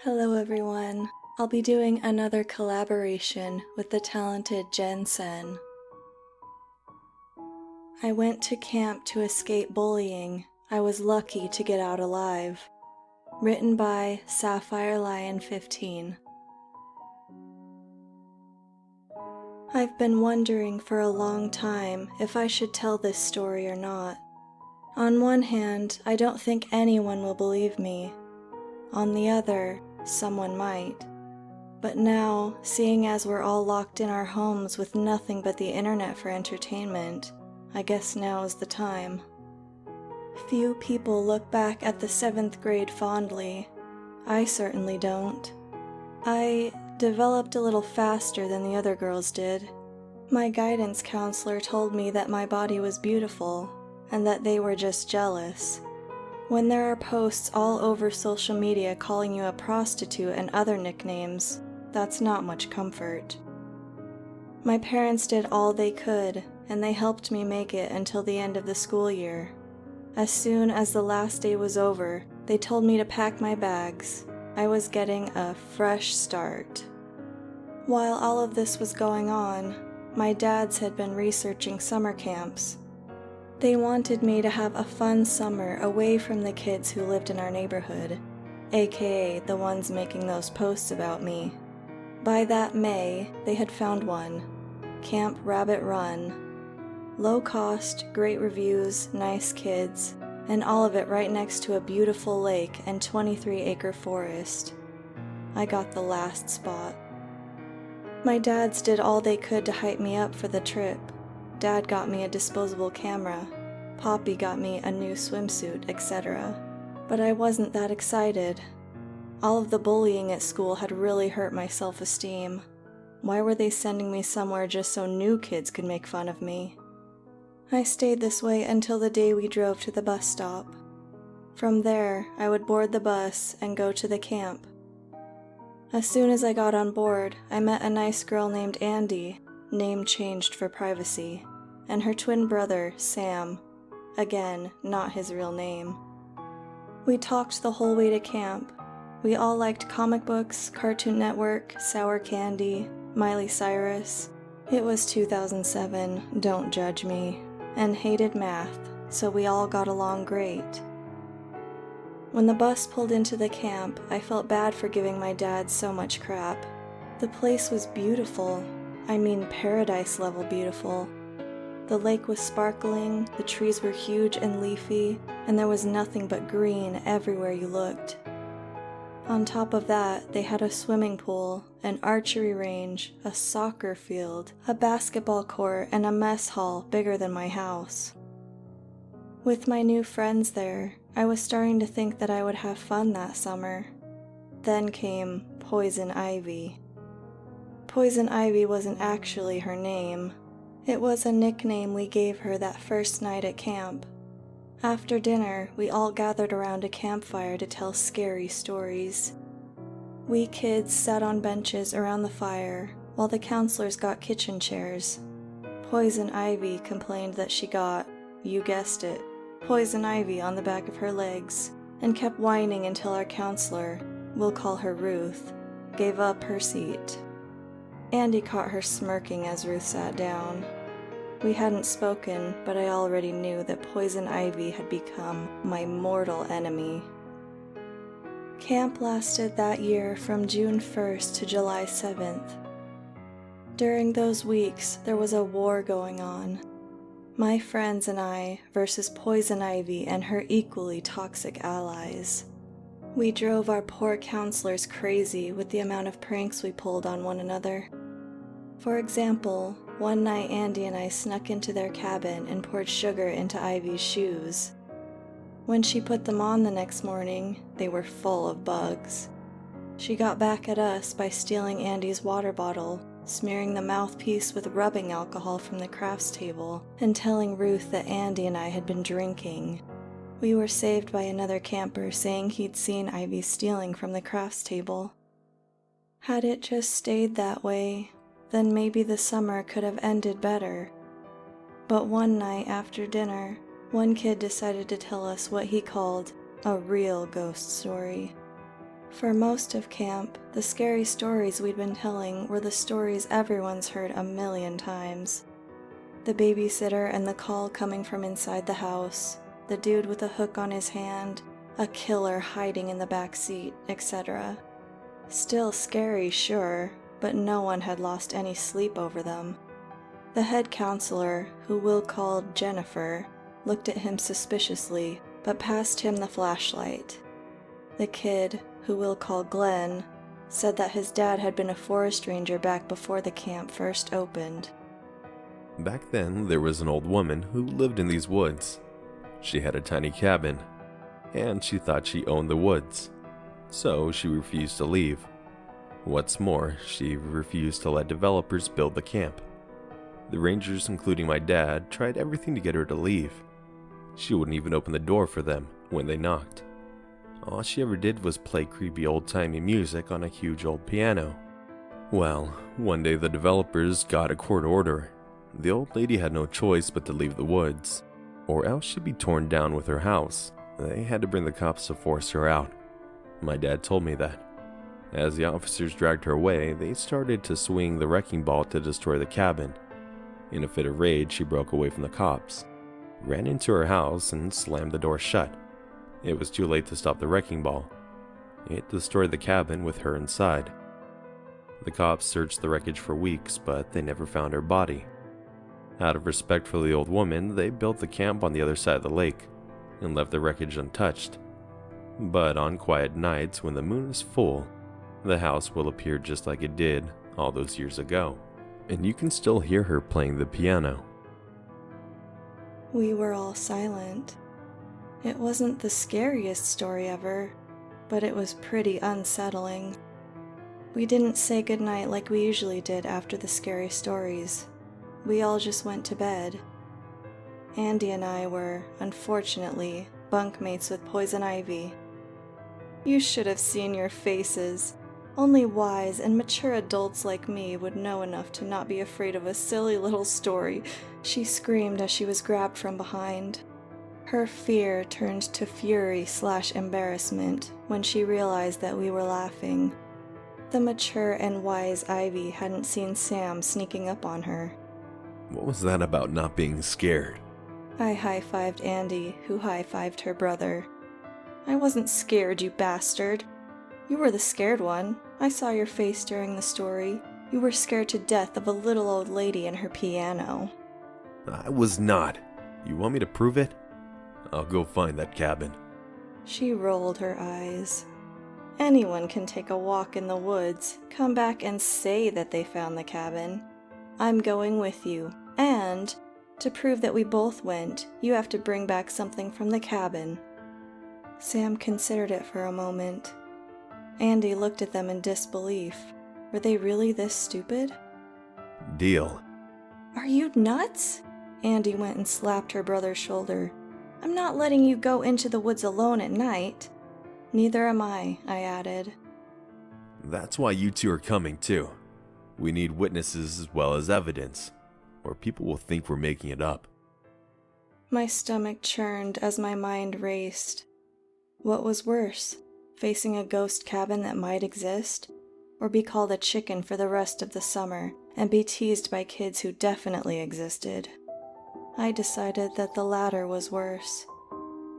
Hello everyone. I'll be doing another collaboration with the talented GenSen. I went to camp to escape bullying. I was lucky to get out alive. Written by Sapphire Lion 15. I've been wondering for a long time if I should tell this story or not. On one hand, I don't think anyone will believe me. On the other, someone might. But now, seeing as we're all locked in our homes with nothing but the internet for entertainment, I guess now is the time. Few people look back at the 7th grade fondly. I certainly don't. I developed a little faster than the other girls did. My guidance counselor told me that my body was beautiful, and that they were just jealous. When there are posts all over social media calling you a prostitute and other nicknames, that's not much comfort. My parents did all they could, and they helped me make it until the end of the school year. As soon as the last day was over, they told me to pack my bags. I was getting a fresh start. While all of this was going on, my dads had been researching summer camps. They wanted me to have a fun summer away from the kids who lived in our neighborhood, aka the ones making those posts about me. By that May, they had found one, Camp Rabbit Run. Low cost, great reviews, nice kids, and all of it right next to a beautiful lake and 23-acre forest. I got the last spot. My dads did all they could to hype me up for the trip. Dad got me a disposable camera, Poppy got me a new swimsuit, etc. But I wasn't that excited. All of the bullying at school had really hurt my self-esteem. Why were they sending me somewhere just so new kids could make fun of me? I stayed this way until the day we drove to the bus stop. From there, I would board the bus and go to the camp. As soon as I got on board, I met a nice girl named Andy, name changed for privacy, and her twin brother, Sam. Again, not his real name. We talked the whole way to camp. We all liked comic books, Cartoon Network, sour candy, Miley Cyrus. It was 2007, don't judge me, and hated math, so we all got along great. When the bus pulled into the camp, I felt bad for giving my dad so much crap. The place was beautiful. I mean paradise level beautiful. The lake was sparkling, the trees were huge and leafy, and there was nothing but green everywhere you looked. On top of that, they had a swimming pool, an archery range, a soccer field, a basketball court, and a mess hall bigger than my house. With my new friends there, I was starting to think that I would have fun that summer. Then came Poison Ivy. Poison Ivy wasn't actually her name. It was a nickname we gave her that first night at camp. After dinner, we all gathered around a campfire to tell scary stories. We kids sat on benches around the fire, while the counselors got kitchen chairs. Poison Ivy complained that she got, you guessed it, poison ivy on the back of her legs, and kept whining until our counselor, we'll call her Ruth, gave up her seat. Andy caught her smirking as Ruth sat down. We hadn't spoken, but I already knew that Poison Ivy had become my mortal enemy. Camp lasted that year from June 1st to July 7th. During those weeks, there was a war going on. My friends and I versus Poison Ivy and her equally toxic allies. We drove our poor counselors crazy with the amount of pranks we pulled on one another. For example, one night Andy and I snuck into their cabin and poured sugar into Ivy's shoes. When she put them on the next morning, they were full of bugs. She got back at us by stealing Andy's water bottle, smearing the mouthpiece with rubbing alcohol from the crafts table, and telling Ruth that Andy and I had been drinking. We were saved by another camper saying he'd seen Ivy stealing from the crafts table. Had it just stayed that way, then maybe the summer could have ended better. But one night after dinner, one kid decided to tell us what he called a real ghost story. For most of camp, the scary stories we'd been telling were the stories everyone's heard a million times. The babysitter and the call coming from inside the house, the dude with a hook on his hand, a killer hiding in the back seat, etc. Still scary, sure, but no one had lost any sleep over them. The head counselor, who Will called Jennifer, looked at him suspiciously, but passed him the flashlight. The kid, who Will called Glenn, said that his dad had been a forest ranger back before the camp first opened. Back then, there was an old woman who lived in these woods. She had a tiny cabin, and she thought she owned the woods, so she refused to leave. What's more, she refused to let developers build the camp. The rangers, including my dad, tried everything to get her to leave. She wouldn't even open the door for them when they knocked. All she ever did was play creepy old-timey music on a huge old piano. Well, one day the developers got a court order. The old lady had no choice but to leave the woods, or else she'd be torn down with her house. They had to bring the cops to force her out. My dad told me that. As the officers dragged her away, they started to swing the wrecking ball to destroy the cabin. In a fit of rage, she broke away from the cops, ran into her house, and slammed the door shut. It was too late to stop the wrecking ball. It destroyed the cabin with her inside. The cops searched the wreckage for weeks, but they never found her body. Out of respect for the old woman, they built the camp on the other side of the lake and left the wreckage untouched. But on quiet nights when the moon is full, the house will appear just like it did all those years ago, and you can still hear her playing the piano. We were all silent. It wasn't the scariest story ever, but it was pretty unsettling. We didn't say goodnight like we usually did after the scary stories. We all just went to bed. Andy and I were, unfortunately, bunkmates with Poison Ivy. You should have seen your faces. Only wise and mature adults like me would know enough to not be afraid of a silly little story, she screamed as she was grabbed from behind. Her fear turned to fury/embarrassment when she realized that we were laughing. The mature and wise Ivy hadn't seen Sam sneaking up on her. What was that about not being scared? I high-fived Andy, who high-fived her brother. I wasn't scared, you bastard. You were the scared one. I saw your face during the story. You were scared to death of a little old lady and her piano. I was not. You want me to prove it? I'll go find that cabin. She rolled her eyes. Anyone can take a walk in the woods, come back and say that they found the cabin. I'm going with you, and to prove that we both went, you have to bring back something from the cabin. Sam considered it for a moment. Andy looked at them in disbelief. Were they really this stupid? Deal. Are you nuts? Andy went and slapped her brother's shoulder. I'm not letting you go into the woods alone at night. Neither am I added. That's why you two are coming too. We need witnesses as well as evidence, or people will think we're making it up. My stomach churned as my mind raced. What was worse, facing a ghost cabin that might exist, or be called a chicken for the rest of the summer and be teased by kids who definitely existed? I decided that the latter was worse.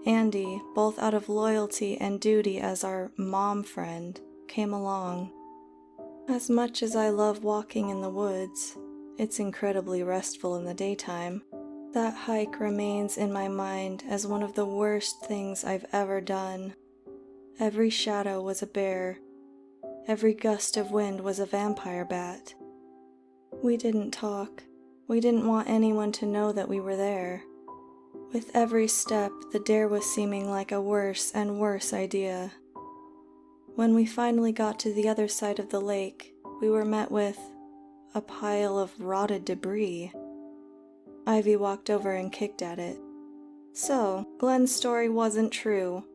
Andy, both out of loyalty and duty as our mom friend, came along. As much as I love walking in the woods, it's incredibly restful in the daytime. That hike remains in my mind as one of the worst things I've ever done. Every shadow was a bear. Every gust of wind was a vampire bat. We didn't talk. We didn't want anyone to know that we were there. With every step, the dare was seeming like a worse and worse idea. When we finally got to the other side of the lake, we were met with a pile of rotted debris. Ivy walked over and kicked at it. So, Glenn's story wasn't true.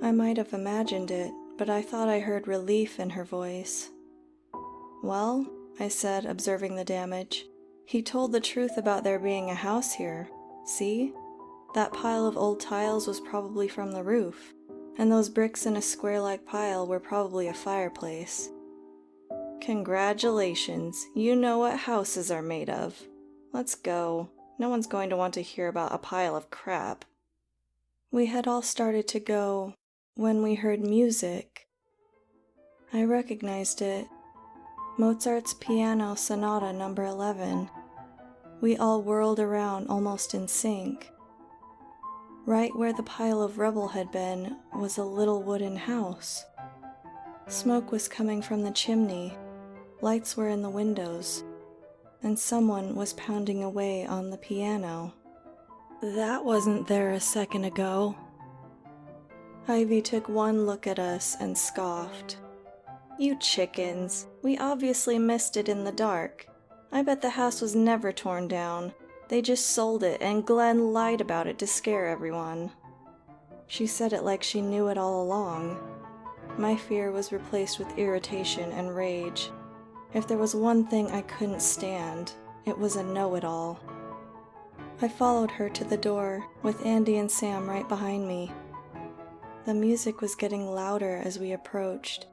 I might have imagined it, but I thought I heard relief in her voice. Well, I said, observing the damage. He told the truth about there being a house here. See? That pile of old tiles was probably from the roof. and those bricks in a square-like pile were probably a fireplace. Congratulations, you know what houses are made of. Let's go. No one's going to want to hear about a pile of crap. We had all started to go when we heard music. I recognized it. Mozart's Piano Sonata No. 11. We all whirled around almost in sync. Right where the pile of rubble had been was a little wooden house. Smoke was coming from the chimney, lights were in the windows, and someone was pounding away on the piano. That wasn't there a second ago. Ivy took one look at us and scoffed. You chickens, we obviously missed it in the dark. I bet the house was never torn down. They just sold it and Glenn lied about it to scare everyone. She said it like she knew it all along. My fear was replaced with irritation and rage. If there was one thing I couldn't stand, it was a know-it-all. I followed her to the door, with Andy and Sam right behind me. The music was getting louder as we approached.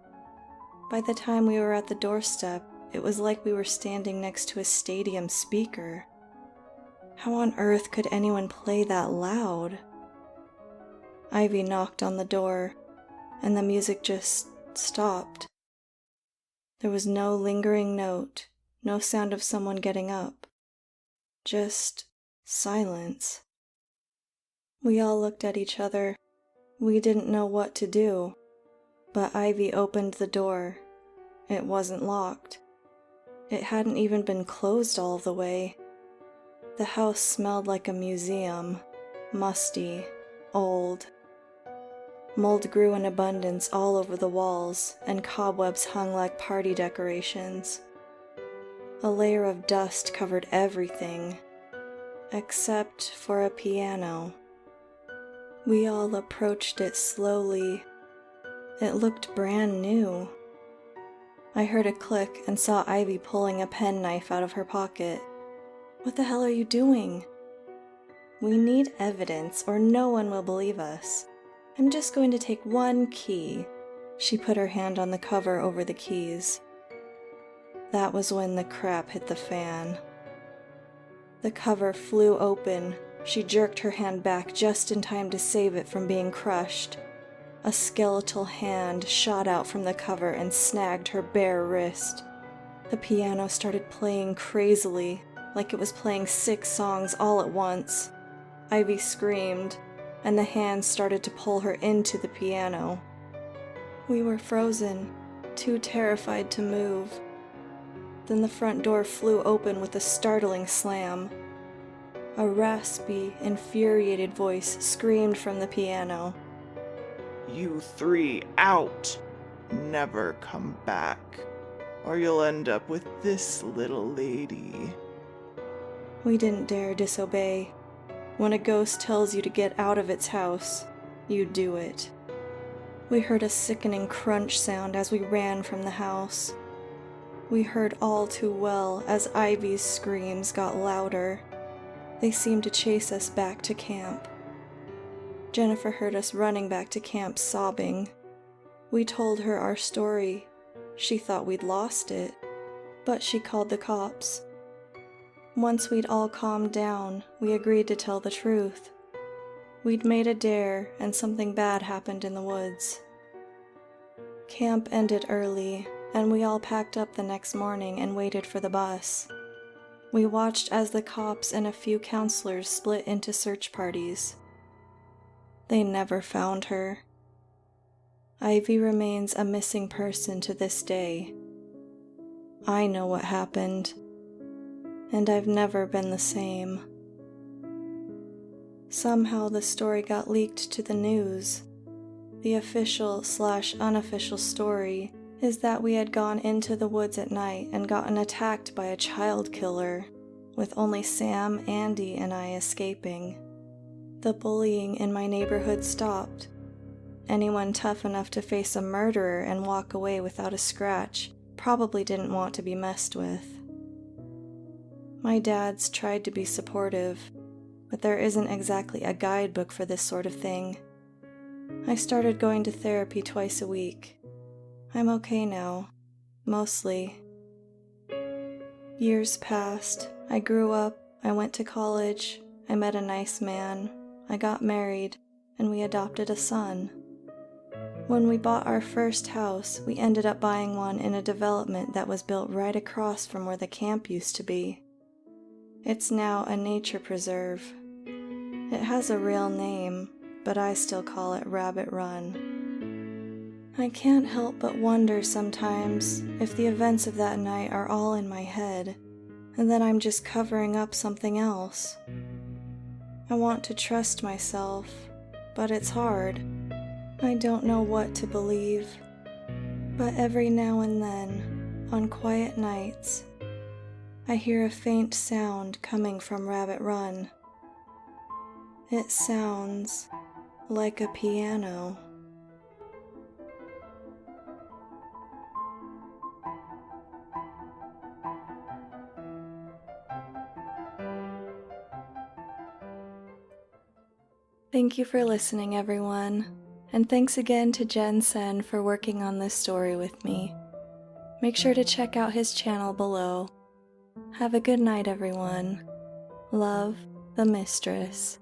By the time we were at the doorstep, it was like we were standing next to a stadium speaker. How on earth could anyone play that loud? Ivy knocked on the door, and the music just stopped. There was no lingering note, no sound of someone getting up. Just silence. We all looked at each other. We didn't know what to do, but Ivy opened the door. It wasn't locked. It hadn't even been closed all the way. The house smelled like a museum, musty, old. Mold grew in abundance all over the walls, and cobwebs hung like party decorations. A layer of dust covered everything, except for a piano. We all approached it slowly. It looked brand new. I heard a click and saw Ivy pulling a penknife out of her pocket. What the hell are you doing? We need evidence or no one will believe us. I'm just going to take one key. She put her hand on the cover over the keys. That was when the crap hit the fan. The cover flew open. She jerked her hand back just in time to save it from being crushed. A skeletal hand shot out from the cover and snagged her bare wrist. The piano started playing crazily, like it was playing 6 songs all at once. Ivy screamed, and the hand started to pull her into the piano. We were frozen, too terrified to move. Then the front door flew open with a startling slam. A raspy, infuriated voice screamed from the piano. You 3 out! Never come back, or you'll end up with this little lady. We didn't dare disobey. When a ghost tells you to get out of its house, you do it. We heard a sickening crunch sound as we ran from the house. We heard all too well as Ivy's screams got louder. They seemed to chase us back to camp. Jennifer heard us running back to camp sobbing. We told her our story. She thought we'd lost it, but she called the cops. Once we'd all calmed down, we agreed to tell the truth. We'd made a dare, and something bad happened in the woods. Camp ended early, and we all packed up the next morning and waited for the bus. We watched as the cops and a few counselors split into search parties. They never found her. Ivy remains a missing person to this day. I know what happened, and I've never been the same. Somehow the story got leaked to the news. The official/unofficial story is that we had gone into the woods at night and gotten attacked by a child killer, with only Sam, Andy, and I escaping. The bullying in my neighborhood stopped. Anyone tough enough to face a murderer and walk away without a scratch probably didn't want to be messed with. My dad's tried to be supportive, but there isn't exactly a guidebook for this sort of thing. I started going to therapy twice a week. I'm okay now, mostly. Years passed. I grew up, I went to college, I met a nice man, I got married, and we adopted a son. When we bought our first house, we ended up buying one in a development that was built right across from where the camp used to be. It's now a nature preserve. It has a real name, but I still call it Rabbit Run. I can't help but wonder sometimes if the events of that night are all in my head, and that I'm just covering up something else. I want to trust myself, but it's hard. I don't know what to believe, but every now and then, on quiet nights, I hear a faint sound coming from Rabbit Run. It sounds like a piano. Thank you for listening, everyone, and thanks again to GenSen for working on this story with me. Make sure to check out his channel below. Have a good night, everyone. Love, the Mistress.